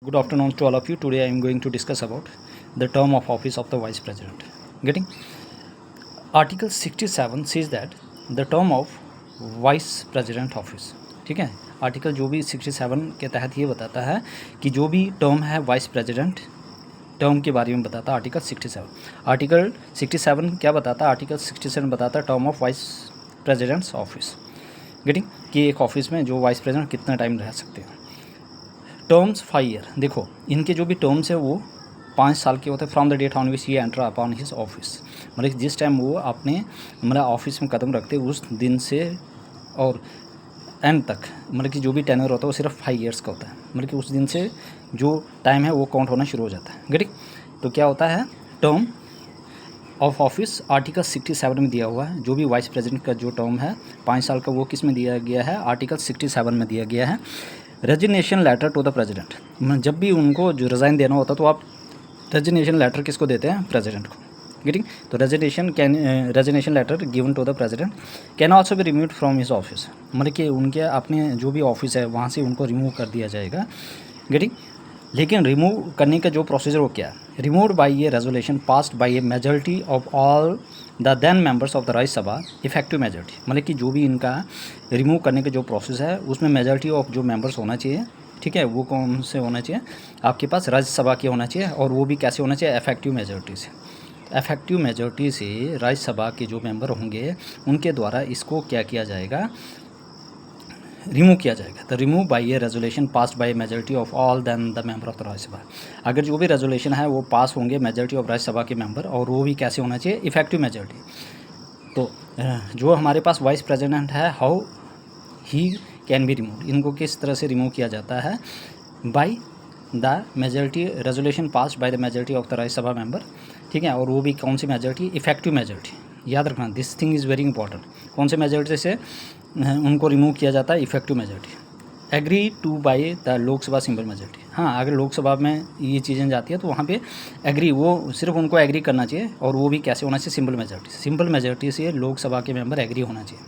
Good afternoon to all of you. Today I am going to discuss about the term of office of the Vice President. Getting Article 67 says that the term of Vice President office. ठीक है, article जो भी 67 के तहत ये बताता है कि जो भी टर्म है वाइस प्रेसिडेंट टर्म के बारे में बताता है आर्टिकल 67। आर्टिकल 67 क्या बताता है? आर्टिकल 67 बताता है term of vice president's office. Getting कि एक ऑफिस में जो वाइस प्रेसिडेंट कितना टाइम रह सकते हैं। टर्म्स 5 ईयर, देखो इनके जो भी टर्म्स है वो 5 साल के होते हैं from the date on which he enter upon his office. मतलब जिस टाइम वो अपने मतलब ऑफिस में कदम रखते उस दिन से और एंड तक, मतलब कि जो भी टेन्योर होता है वो सिर्फ 5 ईयर्स का होता है। मतलब कि उस दिन से जो टाइम है वो काउंट होना शुरू हो जाता है। गेटिंग तो क्या होता है टर्म ऑफ ऑफिस आर्टिकल 67 में दिया हुआ है। जो भी वाइस प्रेसिडेंट का जो टर्म है 5 साल का वो किस में दिया गया है? आर्टिकल 67 में दिया गया है। Resignation letter to the president, जब भी उनको जो रिज़ाइन देना होता तो आप रेजिग्नेशन लेटर किसको देते हैं? प्रेसिडेंट को। गेटिंग तो resignation letter given to the president can also be removed from his office, मतलब कि उनके अपने जो भी ऑफिस है वहाँ से उनको रिमूव कर दिया जाएगा। गेटिंग लेकिन रिमूव करने का जो प्रोसीजर वो क्या है? Removed by a resolution passed by a majority of all the then members of the Rajya Sabha effective majority, मतलब कि जो भी इनका रिमूव करने का जो प्रोसेस है उसमें मेजॉरिटी ऑफ जो मेंबर्स होना चाहिए। ठीक है, वो कौन से होना चाहिए? आपके पास राज्यसभा के होना चाहिए। और वो भी कैसे होना चाहिए? इफेक्टिव मेजॉरिटी से। इफेक्टिव मेजॉरिटी से राज्यसभा के जो मेंबर होंगे उनके द्वारा इसको क्या किया जाएगा? रिमूव किया जाएगा। तो remove by a resolution passed by majority of all then the member of the Rajya Sabha. अगर जो भी रेजोल्यूशन है वो पास होंगे मेजॉरिटी ऑफ राज्यसभा के मेंबर, और वो भी कैसे होना चाहिए? Effective majority. तो जो हमारे पास वाइस प्रेसिडेंट है, how he can be remove, इनको किस तरह से रिमूव किया जाता है? By the majority resolution passed by the majority of the Rajya Sabha member. ठीक है, और वो भी कौन सी मेजॉरिटी? Effective majority. याद रखना, this thing is very important. कौन से मेजॉरिटी से उनको रिमूव किया जाता है? Effective majority. Agree to by the Lok Sabha simple majority. हाँ, अगर लोकसभा में ये चीज़ें जाती है तो वहाँ पे एग्री, वो सिर्फ उनको एग्री करना चाहिए। और वो भी कैसे होना चाहिए? Simple majority. सिंपल मेजॉरिटी से लोकसभा के मेंबर एग्री होना चाहिए।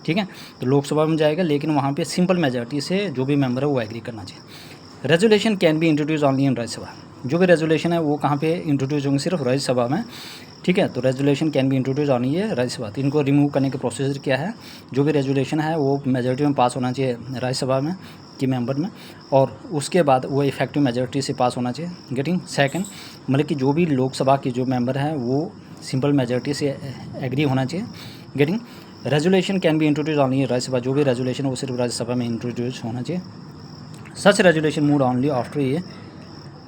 ठीक है, तो लोकसभा में जाएगा लेकिन वहाँ पे सिंपल मेजॉरिटी से जो भी मेंबर है वो एग्री करना चाहिए। Resolution can be introduce only in Rajya Sabha. जो भी रेजोल्यूशन है वो कहाँ पे इंट्रोड्यूस होंगे? सिर्फ राज्यसभा में। ठीक है, तो resolution can be introduce on ये राज्यसभा। तो इनको रिमूव करने का प्रोसीजर क्या है? जो भी रेजोल्यूशन है वो मेजॉरिटी में पास होना चाहिए राज्यसभा में की मेंबर में, और उसके बाद वो इफेक्टिव मेजॉरिटी से पास होना चाहिए। गेटिंग सेकंड, मतलब कि जो भी लोकसभा के जो मेंबर हैं वो सिंपल मेजॉरिटी से एग्री होना चाहिए। Getting resolution can be introduce only Rajya Sabha. जो भी रेजोल्यूशन है वो सिर्फ राज्यसभा में इंट्रोड्यूस होना चाहिए। सच रेजोल्यूशन मूड ऑनली आफ्टर ये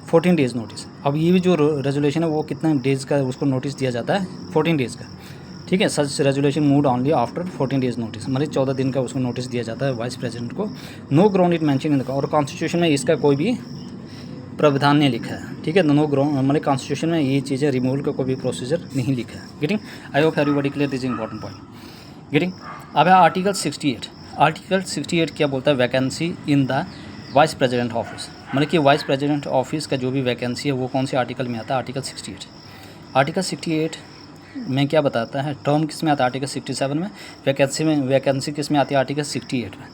14 डेज़ नोटिस। अब ये भी जो रेजोल्यूशन है वो कितने डेज़ का उसको नोटिस दिया जाता है? 14 डेज़ का। ठीक है, such resolution moved only after 14 days notice, मतलब 14 दिन का उसको नोटिस दिया जाता है वाइस प्रेसिडेंट को। No ground it mention in the, और कॉन्स्टिट्यूशन में इसका कोई भी प्रावधान नहीं लिखा है। ठीक है, नो ग्राउंड, मतलब कॉन्स्टिट्यूशन में ये चीज़ें रिमूवल का कोई भी प्रोसीजर नहीं लिखा है। Getting I hope everybody clear this important point. Getting अब है आर्टिकल 68। आर्टिकल 68 क्या बोलता है? Vacancy in the vice president office, मतलब कि वाइस प्रेसिडेंट ऑफिस का जो भी वैकेंसी है वो कौन से आर्टिकल में आता है? आर्टिकल 68। आर्टिकल 68 में क्या बताता है? टर्म किस में आता है? आर्टिकल 67 में। वैकेंसी किस में आती है? आर्टिकल 68 में।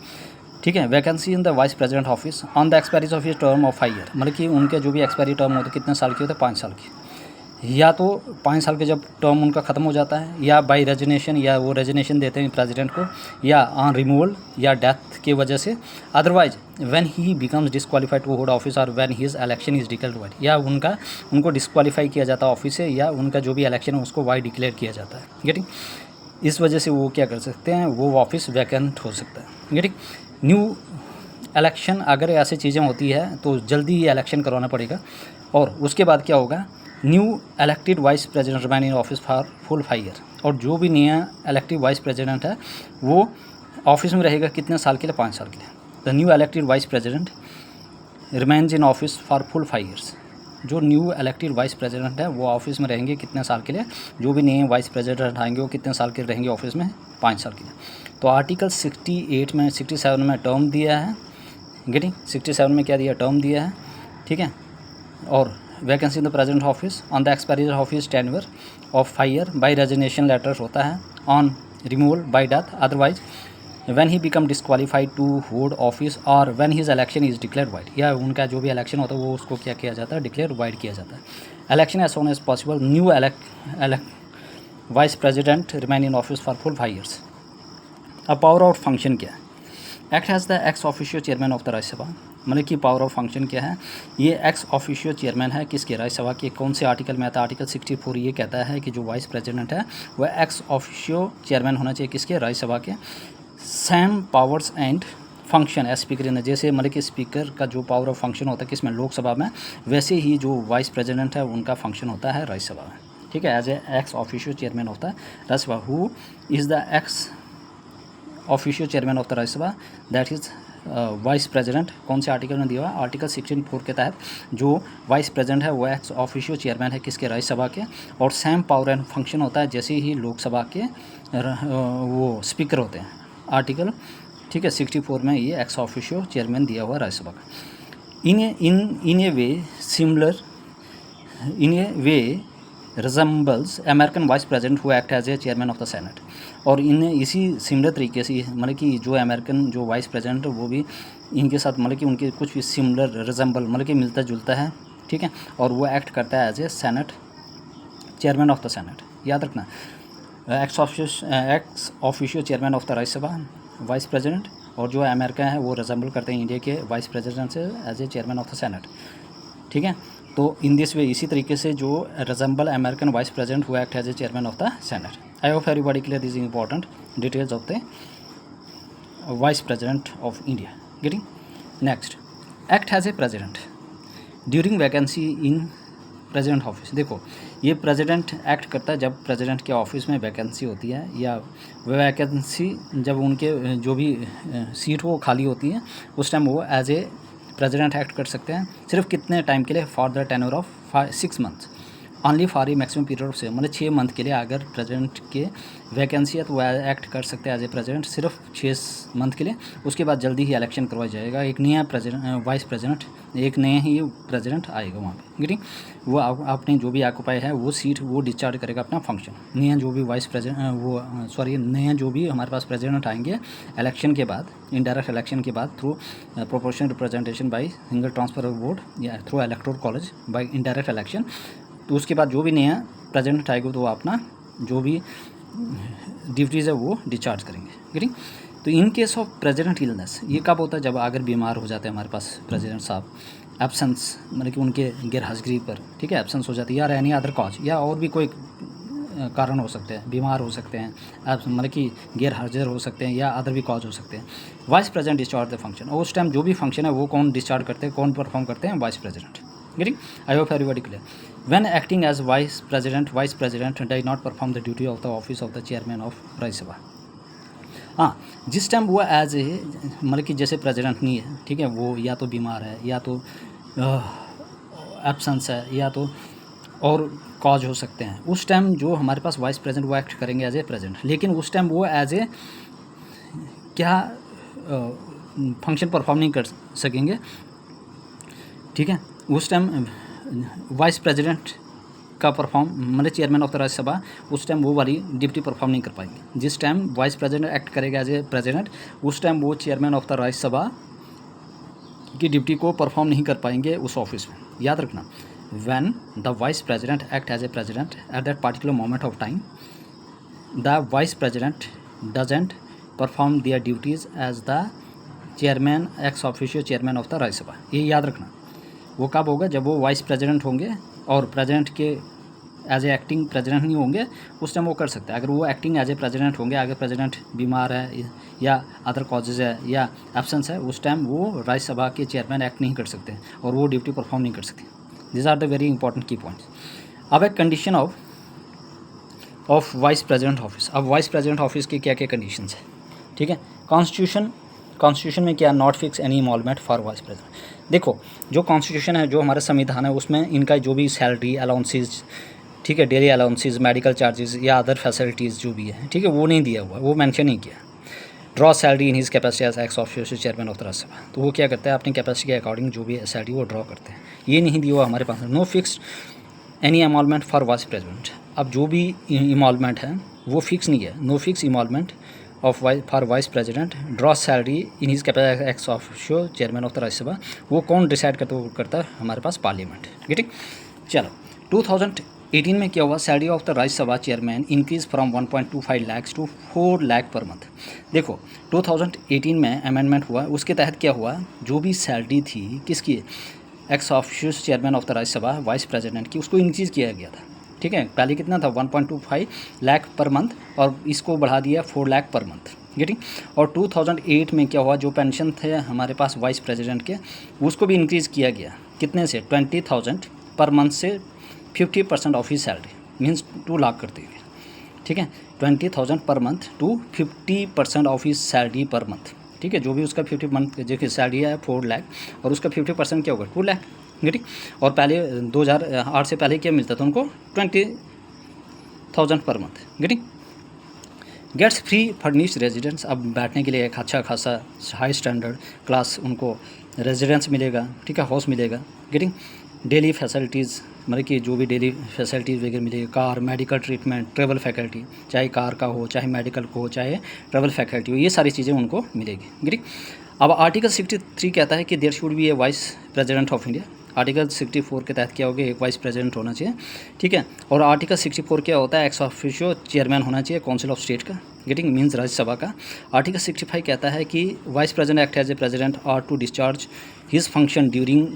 ठीक है, vacancy in the vice president office on the expiry of his term of 5 year, मतलब कि उनके जो भी एक्सपायरी टर्म होते कितने साल की होते हैं? 5 साल की। या तो 5 साल के जब टर्म उनका ख़त्म हो जाता है, या बाई रेजिग्नेशन, या वो रेजिग्नेशन देते हैं प्रेसिडेंट को, या ऑन रिमूवल या डेथ की वजह से। Otherwise when he becomes disqualified to hold office or when his election is declared void, या उनको डिस्क्वालीफाई किया जाता है ऑफिस से, या उनका जो भी इलेक्शन है उसको वाइड डिक्लेयर किया जाता है। गेटिंग इस वजह से वो क्या कर सकते हैं? वो ऑफिस वैकेंट हो सकता है। गेटिंग न्यू इलेक्शन, अगर ऐसी चीज़ें होती है तो जल्दी ही इलेक्शन करवाना पड़ेगा। और उसके बाद क्या होगा? New elected vice president remain in office for full 5 year, और जो भी नया इलेक्टेड वाइस प्रेसिडेंट है वो ऑफिस में रहेगा कितने साल के लिए? 5 साल के लिए। The new elected vice president remains in office for full 5 years. जो न्यू इलेक्टेड वाइस प्रेसिडेंट है वो ऑफिस में रहेंगे कितने साल के लिए? जो भी नए वाइस प्रेसिडेंट आएंगे वो कितने साल के रहेंगे ऑफिस में? 5 साल के लिए। तो आर्टिकल 68 में 67 में टर्म दिया है। गेटिंग 67 में क्या दिया? टर्म दिया है। ठीक है, और vacancy in the president office on the expiry of his tenure of 5 year by resignation letter होता है, on removal by death, otherwise when he become disqualified to hold office or when his election is declare void, या उनका जो भी election होता है वो उसको क्या किया जाता है, डिक्लेयर वाइड किया जाता है। Election as soon as possible, new vice president remain in office for full 5 years। अब पावर ऑफ फंक्शन क्या है, act has the ex officio chairman of the Rajya Sabha, मतलब कि पावर ऑफ फंक्शन क्या है, ये एक्स ऑफिशियो चेयरमैन है किसके, राज्यसभा के। कौन से आर्टिकल में आता है, आर्टिकल 64 ये कहता है कि जो वाइस प्रेसिडेंट है वह एक्स ऑफिशियो चेयरमैन होना चाहिए किसके, राज्यसभा के। Same powers and function as speaker in, जैसे मतलब कि स्पीकर का जो पावर ऑफ फंक्शन होता है किसमें, लोकसभा में, वैसे ही जो वाइस प्रेसिडेंट है उनका फंक्शन होता है राज्यसभा में, ठीक है, as a ex officio chairman होता है Rajya Sabha. Who is the ex officio chairman of the Rajya Sabha, that is vice president. कौन से आर्टिकल में दिया हुआ है, आर्टिकल 16(4) के तहत जो वाइस प्रेसिडेंट है वो एक्स ऑफिशियो चेयरमैन है किसके, राज्यसभा के, और सेम पावर एंड फंक्शन होता है जैसे ही लोकसभा के वो स्पीकर होते हैं, आर्टिकल, ठीक है, 64 में ये एक्स ऑफिशियो चेयरमैन दिया हुआ है राज्यसभा का। In a way resembles American vice president who act as a chairman of the senate, और इन इसी सिमिलर तरीके से मतलब कि जो अमेरिकन जो वाइस प्रेसिडेंट है वो भी इनके साथ मतलब कि उनके कुछ भी सिमिलर रिजम्बल मतलब कि मिलता जुलता है, ठीक है, और वो एक्ट करता है as a senate, chairman of the senate, याद रखना। Ex officio chairman of the Rajya Sabha vice president, और जो अमेरिका है वो रिजम्बल करते हैं इंडिया के वाइस प्रेसिडेंट से as a chairman of the senate, ठीक है। तो इन दिस वे इसी तरीके से जो रिजम्बल अमेरिकन वाइस प्रेसिडेंट हुआ act as a chairman of the senate. I hope everybody clear this important details of the vice president of India. Getting next, act as a president during vacancy in president office. देखो ये president act करता है जब president के office में vacancy होती है, या वैकेंसी जब उनके जो भी सीट वो खाली होती है उस टाइम वो एज ए प्रेसिडेंट एक्ट कर सकते हैं। सिर्फ कितने टाइम के लिए, for the tenure of 6 months, only for a maximum period of 6, मतलब 6 month के लिए अगर प्रेसिडेंट के वैकेंसी है तो वह एक्ट कर सकते हैं एज ए प्रेसिडेंट सिर्फ 6 month के लिए। उसके बाद जल्दी ही इलेक्शन करवाया जाएगा, एक नया प्रेसिडेंट वाइस प्रेसिडेंट, एक नया ही प्रेसिडेंट आएगा वहाँ पे, ठीक। वो आपने जो भी ऑक्यूपाई है वो सीट वो डिस्चार्ज करेगा अपना फंक्शन। नया जो भी वाइस प्रेसिडेंट नया जो भी हमारे पास प्रेसिडेंट आएंगे इलेक्शन के बाद, इनडायरेक्ट इलेक्शन के बाद, through proportional representation by single transfer of vote या through electoral college by indirect election, तो उसके बाद जो भी नया प्रेसिडेंट आएगा तो वो अपना जो भी ड्यूटीज़ है वो डिस्चार्ज करेंगे, ठीक। तो in case of president illness, ये कब होता है, जब अगर बीमार हो जाते हैं हमारे पास प्रेसिडेंट साहब, एब्सेंस मतलब कि उनके गैर हाजिरी पर, ठीक है, एब्सेंस हो जाती है, या एनी अदर कॉज, या और भी कोई कारण हो सकते हैं, बीमार हो सकते हैं, मतलब कि गैर हाजिर हो सकते हैं, या अदर भी कॉज हो सकते हैं। Vice president discharge the function, और उस टाइम जो भी फंक्शन है वो कौन डिस्चार्ज करते हैं, कौन परफॉर्म करते हैं, vice president, getting. I hope everybody clear. When acting as vice president does not perform the duty of the office of the chairman of Rajya Sabha. हाँ, जिस टाइम वो एज ए मतलब कि जैसे प्रेसिडेंट नहीं है, ठीक है, वो या तो बीमार है, या तो एब्सेंस है, या तो और कॉज हो सकते हैं, उस टाइम जो हमारे पास वाइस प्रेसिडेंट वो एक्ट करेंगे एज ए प्रेसिडेंट, लेकिन उस टाइम वो एज ए क्या फंक्शन परफॉर्म नहीं कर सकेंगे, ठीक है। उस टाइम वाइस प्रेसिडेंट का परफॉर्म मतलब चेयरमैन ऑफ द राज्यसभा उस टाइम वो वाली ड्यूटी परफॉर्म नहीं कर पाएंगे। जिस टाइम वाइस प्रेसिडेंट एक्ट करेगा एज ए प्रेसिडेंट, उस टाइम वो चेयरमैन ऑफ द राज्यसभा की ड्यूटी को परफॉर्म नहीं कर पाएंगे उस ऑफिस में, याद रखना। When the vice president act as a president at that particular moment of time, the vice president doesn't perform their duties as the chairman ex officio chairman of the Rajya Sabha. ये याद रखना, वो कब होगा, जब वो वाइस प्रेसिडेंट होंगे और प्रेसिडेंट के एज ए एक्टिंग प्रेसिडेंट नहीं होंगे, उस टाइम वो कर सकते हैं। अगर वो एक्टिंग एज ए प्रेसिडेंट होंगे, अगर प्रेसिडेंट बीमार है या अदर कॉजेज है या एब्सेंस है, उस टाइम वो राज्यसभा के चेयरमैन एक्ट नहीं कर सकते और वो ड्यूटी परफॉर्म नहीं कर सकते। This are the very important key points. अब एक condition of vice president office. अब वाइस प्रेसिडेंट ऑफिस की क्या क्या कंडीशंस है, ठीक है। कॉन्स्टिट्यूशन में क्या, not fix any involvement for vice president. देखो जो कॉन्स्टिट्यूशन है, जो हमारा संविधान है, उसमें इनका जो भी सैलरी अलाउंसेज, ठीक है, डेली अलाउंसेज, मेडिकल चार्जेस या अदर फैसिलिटीज़ जो भी है, ठीक है, वो नहीं दिया हुआ, वो मेंशन नहीं किया। Draw salary in his capacity as ex official chairman of the Rajya Sabha, तो वो क्या करता है, अपनी कैपेसिटी के अकॉर्डिंग जो भी सैलरी वो ड्रॉ करते हैं, ये नहीं दिया हुआ हमारे पास। No fixed any involvement for vice president. अब जो भी इन्वॉल्वमेंट है वो फिक्स नहीं है, no fix involvement of for vice president draw salary in his capacity ex officio chairman of the Rajya Sabha, वो कौन डिसाइड करता है? वो करता है हमारे पास पार्लियामेंट। गेटिंग? चलो 2018 में क्या हुआ? Salary of the Rajya Sabha chairman increase from 1.25 lakh to 4 lakh per month. देखो 2018 में अमेंडमेंट हुआ, उसके तहत क्या हुआ? जो भी सैलरी थी किसकी, x official chairman of the Rajya Sabha vice president की, उसको इंक्रीज किया गया था। ठीक है, पहले कितना था? 1.25 लाख पर मंथ, और इसको बढ़ा दिया 4 लाख पर मंथ। गेटिंग? और 2008 में क्या हुआ? जो पेंशन थे हमारे पास वाइस प्रेसिडेंट के, उसको भी इंक्रीज़ किया गया। कितने से? 20,000 पर मंथ से 50% of his salary, means 2 lakh कर दी गई। ठीक है, 20,000 per month to 50% of his salary per month. ठीक है, जो भी उसका 50 मंथ जो सैलरी है 4 लाख, और उसका 50% क्या होगा? 2 लाख। गेटिंग? और पहले 2008 से पहले क्या मिलता था उनको? 20,000 per month. Getting? Gets free furnished residence, अब बैठने के लिए एक अच्छा खासा हाई स्टैंडर्ड क्लास उनको रेजिडेंस मिलेगा। ठीक है, हाउस मिलेगा। गेटिंग? डेली फैसिलिटीज़, मतलब कि जो भी डेली फैसिलिटीज़ वगैरह मिलेगी, car, medical treatment, travel faculty, चाहे कार का हो, चाहे मेडिकल को हो, चाहे ट्रैवल फैकल्टी हो, ये सारी चीज़ें उनको मिलेगी। गेटिंग? अब आर्टिकल 63 कहता है कि there should be a vice president of India. Article 64 के तहत क्या होगा? एक वाइस प्रेसिडेंट होना चाहिए। ठीक है, और आर्टिकल 64 क्या होता है? एक्स ऑफिशियो चेयरमैन होना चाहिए काउंसिल ऑफ स्टेट का। गेटिंग? मीन्स राज्यसभा का। आर्टिकल 65 कहता है कि vice president act as a president are to discharge his function during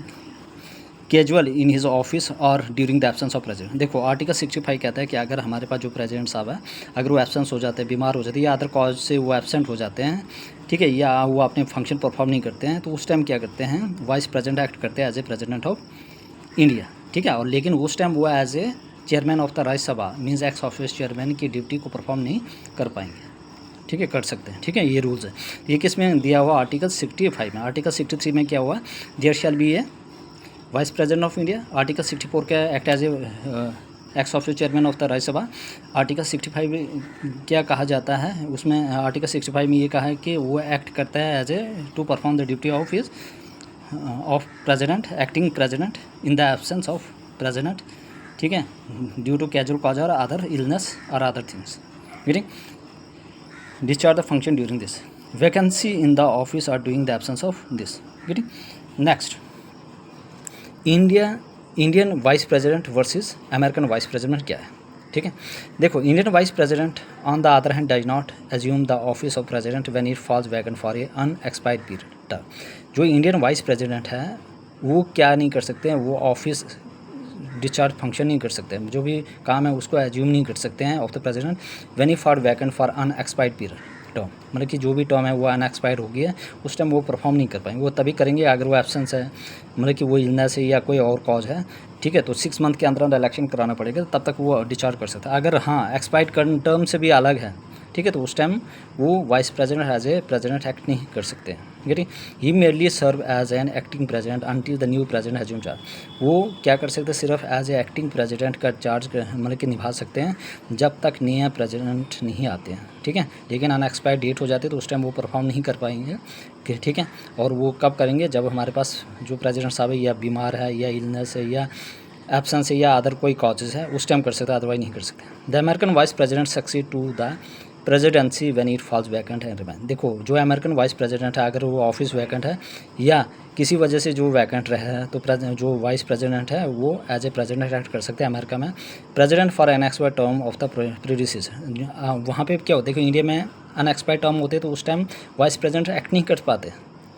casual in his office और during the absence of president. देखो आर्टिकल 65 कहता है कि अगर हमारे पास जो प्रेसिडेंट साहब है, अगर वो एब्सेंस हो जाते हैं, बीमार हो जाते हैं, या अदर कॉज से वो एब्सेंट हो जाते हैं, ठीक है, या वो अपने फंक्शन परफॉर्म नहीं करते हैं, तो उस टाइम क्या करते हैं? वाइस प्रेसिडेंट एक्ट करते हैं as a president of India. ठीक है, और लेकिन उस टाइम वो as a chairman of the Rajya Sabha means ex office chairman की ड्यूटी को परफॉर्म नहीं कर पाएंगे। ठीक है, कर सकते हैं। ठीक है, ये रूल्स है। ये किस में दिया हुआ? आर्टिकल 65 में। आर्टिकल 63 में क्या हुआ? There shall be a vice president of India. Article 64 का act as a ex office chairman of the Rajya Sabha. Article 65 क्या कहा जाता है उसमें? आर्टिकल 65 में ये कहा है कि वो एक्ट करता है as a to perform the duty of his off president, acting president in the absence of president. ठीक है, ड्यू टू कैजुअल कॉज और अदर इलनेस और other things. Getting? Discharge the function during this vacancy in the office or during the absence of this. Getting? Next, Indian vice president versus American vice president क्या है? ठीक है, देखो Indian vice president on the other hand does not assume the office of president when it falls vacant for a unexpired period term. जो Indian vice president है वो क्या नहीं कर सकते हैं? वो ऑफिस डिस्चार्ज फंक्शन नहीं कर सकते हैं, जो भी काम है उसको एज्यूम नहीं कर सकते हैं of the president when he for vacant for unexpired period term. मतलब कि जो भी टर्म है वो अनएक्सपायर्ड हो गया है, उस टाइम वो परफॉर्म नहीं कर पाएंगे। वो तभी करेंगे अगर वो एब्सेंस है, मतलब कि वो इलनेस है या कोई और कॉज है। ठीक है, तो 6 मंथ के अंदर इलेक्शन कराना पड़ेगा, तब तक वो डिस्चार्ज कर सकता है। अगर हाँ एक्सपायर्ड टर्म से भी अलग है, ठीक है, तो उस टाइम वो vice president as a president act नहीं कर सकते हैं। Getting? He merely serve as an acting president until the new president has charge. वो क्या कर सकते हैं? सिर्फ एज ए एक्टिंग प्रेसिडेंट का चार्ज मतलब कि निभा सकते हैं जब तक नया प्रेसिडेंट नहीं आते हैं। ठीक है, लेकिन अनएक्सपायर्ड डेट हो जाती है तो उस टाइम वो परफॉर्म नहीं कर पाएंगे। ठीक है, और वो कब करेंगे? जब हमारे पास जो प्रेसिडेंट साहब है या बीमार है या इलनेस है या एब्सेंस है या अदर कोई कॉजेज है, उस टाइम कर सकते हैं, अदरवाइज नहीं कर सकते। The American vice president succeed to the presidency when it falls vacant and remain. देखो जो अमेरिकन वाइस प्रेसिडेंट है, अगर वो ऑफिस वैकेंट है या किसी वजह से जो वैकेंट रहा है, तो जो वाइस प्रेसिडेंट है वो एज ए प्रेसिडेंट एक्ट कर सकते हैं अमेरिका में। President for unexpired term of the predecessor. वहाँ पे क्या होता है कि इंडिया में अनएक्सपायर्ड टर्म होते तो उस टाइम वाइस प्रेसिडेंट एक्ट नहीं कर पाते।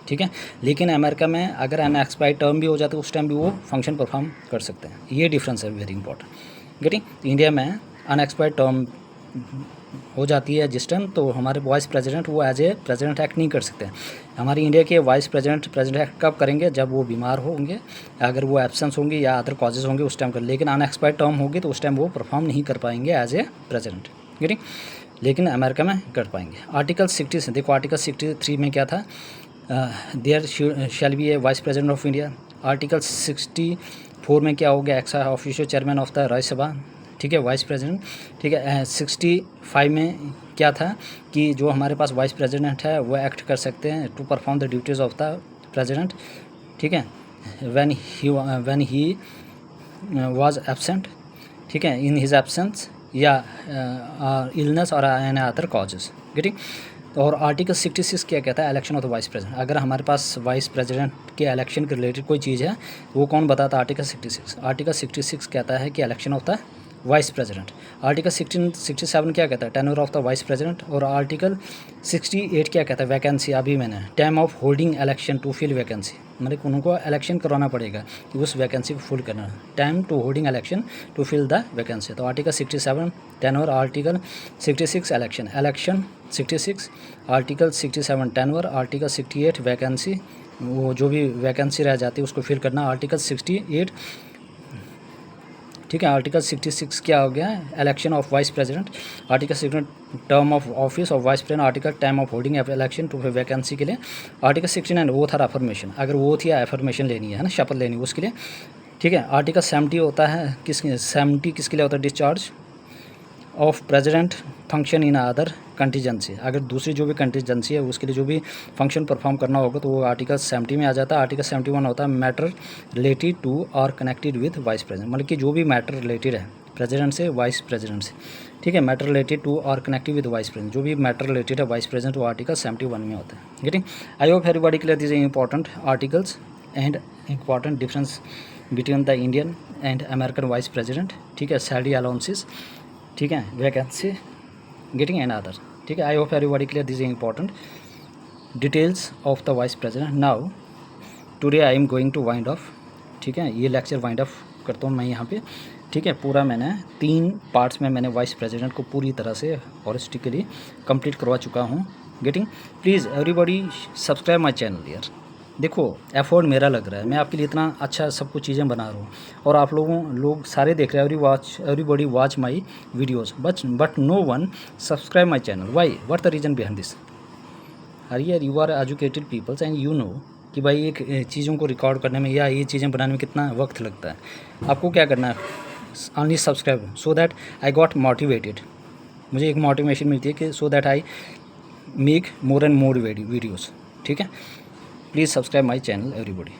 ठीक है, लेकिन अमेरिका में अगर अनएक्सपायर्ड टर्म भी हो जाता है उस टाइम भी वो फंक्शन परफॉर्म कर सकते हैं। ये डिफरेंस है वेरी इंपॉर्टेंट। गेटिंग? इंडिया में अनएक्सपायर्ड टर्म हो जाती है जिस टाइम, तो हमारे वाइस प्रेसिडेंट वो एज ए प्रेसिडेंट एक्ट नहीं कर सकते। हमारी इंडिया के वाइस प्रेसिडेंट एक्ट कब करेंगे? जब वो बीमार होंगे, अगर वो एब्सेंस होंगे या अदर कॉजेज होंगे उस टाइम कर। लेकिन अनएक्सपायर्ड टर्म होगी तो उस टाइम वो परफॉर्म नहीं कर पाएंगे एज ए प्रेसिडेंट। गेटिंग? लेकिन अमेरिका में कर पाएंगे। आर्टिकल 60 से देखो, आर्टिकल 63 में क्या था? There shall be a vice president of India. Article 64 में क्या हो गया? Ex official chairman of the Rajya Sabha. ठीक है, वाइस प्रेसिडेंट। ठीक है, 65 में क्या था कि जो हमारे पास वाइस प्रेसिडेंट है वो एक्ट कर सकते हैं to perform the duties of the president. ठीक है, व्हेन ही वाज एब्सेंट। ठीक है, इन हिज एब्सेंस या इलनेस और एनी अदर कॉजेज। गेटिंग? और आर्टिकल 66 क्या कहता है, election of the vice president. अगर हमारे पास वाइस प्रेसिडेंट के इलेक्शन के रिलेटेड कोई चीज़ है, वो कौन बताता है, आर्टिकल 66। आर्टिकल 66 कहता है कि election of the vice president. Article 67 क्या कहता है, tenure of the vice president. और आर्टिकल 68 क्या कहता है, वैकेंसी। अभी मैंने time of holding election to fill vacancy, मतलब उनको इलेक्शन करवाना पड़ेगा कि उस वैकेंसी को फुल करना, time to holding election to fill the vacancy. तो article 67 tenure, article 66 election 66, article 67 tenure, article 68 vacancy, वो जो भी वैकेंसी रह जाती है उसको फिल करना। आर्टिकल 68, ठीक है। आर्टिकल 66 क्या हो गया, election of vice president. Article 67 term of office of vice president. Article time of holding election to vacancy के लिए। आर्टिकल 69 वो था एफर्मेशन, अगर वो थी एफर्मेशन लेनी है ना, शपथ लेनी है उसके लिए, ठीक है। आर्टिकल 70 होता है 70 किसके लिए होता है, discharge of president function in other contingency. अगर दूसरी जो भी कंटीजेंसी है उसके लिए जो भी फंक्शन परफॉर्म करना होगा तो वो आर्टिकल 70 में आ जाता है। आर्टिकल 71 होता है मैटर रिलेटेड टू और कनेक्टेड विद वाइस प्रेसिडेंट, मतलब कि जो भी मैटर रिलेटेड है प्रेसिडेंट से, वाइस प्रेसिडेंट से, ठीक है। मैटर रिलेटेड टू और कनेक्टेड विद वाइस प्रेसिडेंट, जो भी मैटर रिलेटेड है वाइस प्रेसिडेंट, वो आर्टिकल 71 में होता है। Getting, I hope everybody clear this important articles and important difference between the Indian and American vice president, ठीक है। सैलरी अलाउंसेस, ठीक है, वैकेंसी, गेटिंग एंड अदर, ठीक है। I hope everybody clear this important details of the vice president. Now today I am going to wind off, ठीक है। ये lecture wind of करता हूँ मैं यहाँ पे, ठीक है। पूरा मैंने 3 पार्ट्स में मैंने वाइस प्रेसिडेंट को पूरी तरह से हॉलिस्टिकली कंप्लीट करवा चुका हूँ। Getting, please everybody subscribe my channel यार। देखो एफर्ट मेरा लग रहा है, मैं आपके लिए इतना अच्छा सब कुछ चीज़ें बना रहा हूँ और आप लोग सारे देख रहे हैं, everybody watch my videos, but no one subscribe my channel. Why, what the reason behind this? यार you are educated peoples and you know कि भाई एक चीज़ों को रिकॉर्ड करने में या ये चीज़ें बनाने में कितना वक्त लगता है। आपको क्या करना है, only subscribe so that I got motivated. मुझे एक मोटिवेशन मिलती है कि so that I make more and more videos, ठीक है। Please subscribe my channel everybody.